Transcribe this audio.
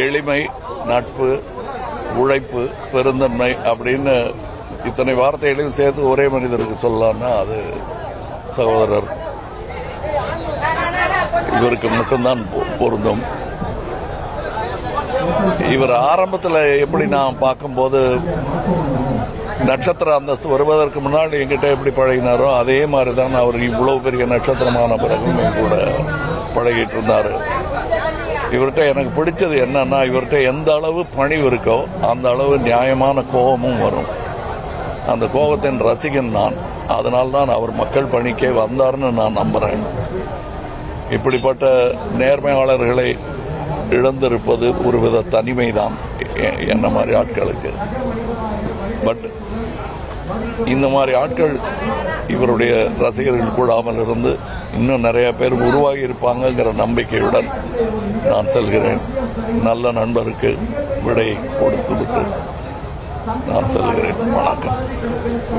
எளிமை, நட்பு, உழைப்பு, பெருந்தன்மை அப்படின்னு இத்தனை வார்த்தைகளையும் சேர்த்து ஒரே மனிதருக்கு சொல்லலாம்னா அது சகோதரர் இவருக்கு மட்டும்தான் பொருந்தும். இவர் ஆரம்பத்தில் எப்படி நான் பார்க்கும்போது நட்சத்திர அந்தஸ்து வருவதற்கு முன்னாடி என்கிட்ட எப்படி பழகினாரோ அதே மாதிரி தான் அவர் இவ்வளவு பெரிய நட்சத்திரமான பிறகும் என் கூட பழகிட்டு இருந்தார். இவர்கிட்ட எனக்கு பிடிச்சது என்னன்னா, இவர்கிட்ட எந்த அளவு பணிவு இருக்கோ அந்த அளவு நியாயமான கோபமும் வரும். அந்த கோபத்தின் ரசிகன் நான். அதனால்தான் அவர் மக்கள் பணிக்கே வந்தார்னு நான் நம்புறேன். இப்படிப்பட்ட நேர்மையாளர்களை இழந்திருப்பது ஒருவித தனிமைதான் என்ன மாதிரி ஆட்களுக்கு. பட் இந்த மாதிரி ஆட்கள் இவருடைய ரசிகர்கள் கூடாமல் இருந்து இன்னும் நிறைய பேர் உருவாகி இருப்பாங்கங்கிற நம்பிக்கையுடன் நான் செல்கிறேன். நல்ல நண்பருக்கு விடை கொடுத்து விட்டு நான் செல்கிறேன். வணக்கம்.